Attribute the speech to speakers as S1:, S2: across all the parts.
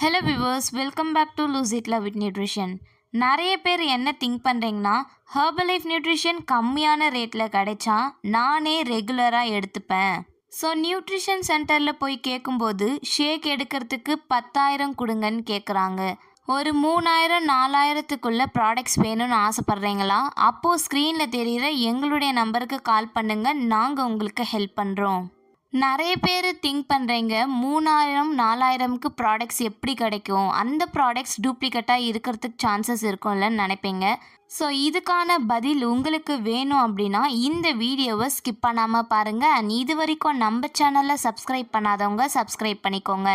S1: Hello viewers, welcome back to lose it love it nutrition. நிறைய பேர் என்ன think பண்ணுறீங்கன்னா, ஹெர்பலைஃப் நியூட்ரிஷன் கம்மியான ரேட்டில் கிடைச்சா நானே ரெகுலராக எடுத்துப்பேன். ஸோ நியூட்ரிஷன் சென்டரில் போய் கேட்கும்போது ஷேக் எடுக்கிறதுக்கு 10,000 கொடுங்கன்னு கேட்குறாங்க. ஒரு 3,000 4,000த்துக்குள்ளே ப்ராடக்ட்ஸ் வேணும்னு ஆசைப்பட்றீங்களா? அப்போது ஸ்க்ரீனில் தெரிகிற எங்களுடைய நம்பருக்கு கால் பண்ணுங்கள், நாங்கள் உங்களுக்கு ஹெல்ப் பண்ணுறோம். நிறைய பேர் திங்க் பண்ணுறீங்க 3,000 4,000க்கு ப்ராடக்ட்ஸ் எப்படி கிடைக்கும், அந்த ப்ராடக்ட்ஸ் டூப்ளிகேட்டாக இருக்கிறதுக்கு சான்சஸ் இருக்கும்லன்னு நினைப்பீங்க. ஸோ இதுக்கான பதில் உங்களுக்கு வேணும் அப்படின்னா இந்த வீடியோவை ஸ்கிப் பண்ணாமல் பாருங்கள். அண்ட் இது வரைக்கும் நம்ம சேனலை சப்ஸ்கிரைப் பண்ணாதவங்க சப்ஸ்கிரைப் பண்ணிக்கோங்க.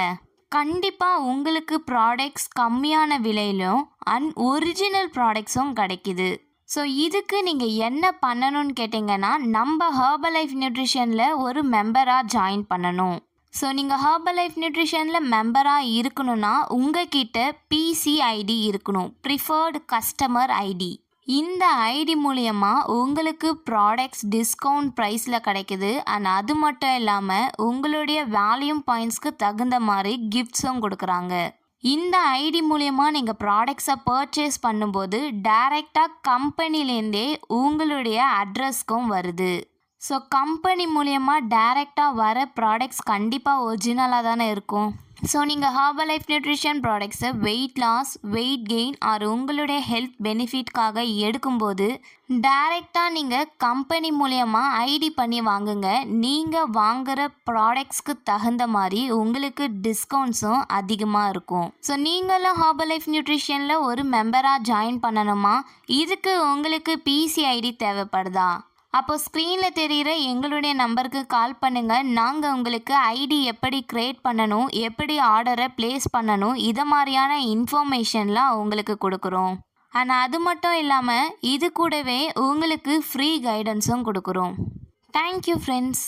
S1: கண்டிப்பாக உங்களுக்கு ப்ராடக்ட்ஸ் கம்மியான விலையிலும் அண்ட் ஒரிஜினல் ப்ராடக்ட்ஸும் கிடைக்கிது. ஸோ இதுக்கு நீங்கள் என்ன பண்ணணும்னு கேட்டிங்கன்னா, நம்ம ஹெர்பலைஃப் நியூட்ரிஷனில் ஒரு மெம்பராக ஜாயின் பண்ணணும். ஸோ நீங்கள் ஹெர்பலைஃப் நியூட்ரிஷனில் மெம்பராக இருக்கணும்னா உங்ககிட்ட PCID இருக்கணும், ப்ரிஃபர்டு கஸ்டமர் ஐடி. இந்த ஐடி மூலயமா உங்களுக்கு ப்ராடக்ட்ஸ் டிஸ்கவுண்ட் ப்ரைஸில் கிடைக்குது. அண்ட் அது மட்டும் இல்லாமல் உங்களுடைய வேல்யூம் பாயிண்ட்ஸ்க்கு தகுந்த மாதிரி கிஃப்ட்ஸும் கொடுக்குறாங்க. இந்த ஐடி மூலயமா நீங்கள் ப்ராடக்ட்ஸை பர்ச்சேஸ் பண்ணும்போது டைரெக்டாக கம்பெனிலேருந்தே உங்களுடைய அட்ரஸ்க்கும் வருது. ஸோ கம்பெனி மூலயமா டைரெக்டாக வர ப்ராடக்ட்ஸ் கண்டிப்பாக ஒரிஜினலாக தானே இருக்கும். ஸோ நீங்கள் ஹெர்பலைஃப் நியூட்ரிஷன் ப்ராடக்ட்ஸை weight loss, weight gain or உங்களுடைய ஹெல்த் பெனிஃபிட்காக எடுக்கும்போது டைரெக்டாக நீங்கள் கம்பெனி மூலயமா ஐடி பண்ணி வாங்குங்க. நீங்கள் வாங்குகிற ப்ராடக்ட்ஸ்க்கு தகுந்த மாதிரி உங்களுக்கு டிஸ்கவுண்ட்ஸும் அதிகமாக இருக்கும். ஸோ நீங்களும் ஹெர்பலைஃப் நியூட்ரிஷனில் ஒரு மெம்பராக ஜாயின் பண்ணணுமா? இதுக்கு உங்களுக்கு PCID தேவைப்படுதா? அப்போ ஸ்க்ரீனில் தெரிகிற எங்களுடைய நம்பருக்கு கால் பண்ணுங்கள். நாங்கள் உங்களுக்கு ஐடி எப்படி க்ரியேட் பண்ணணும், எப்படி ஆர்டரை ப்ளேஸ் பண்ணணும், இதை மாதிரியான இன்ஃபர்மேஷன்லாம் உங்களுக்கு கொடுக்குறோம். ஆனால் அது மட்டும் இல்லாமல் இது கூடவே உங்களுக்கு ஃப்ரீ கைடன்ஸும் கொடுக்குறோம். Thank you friends.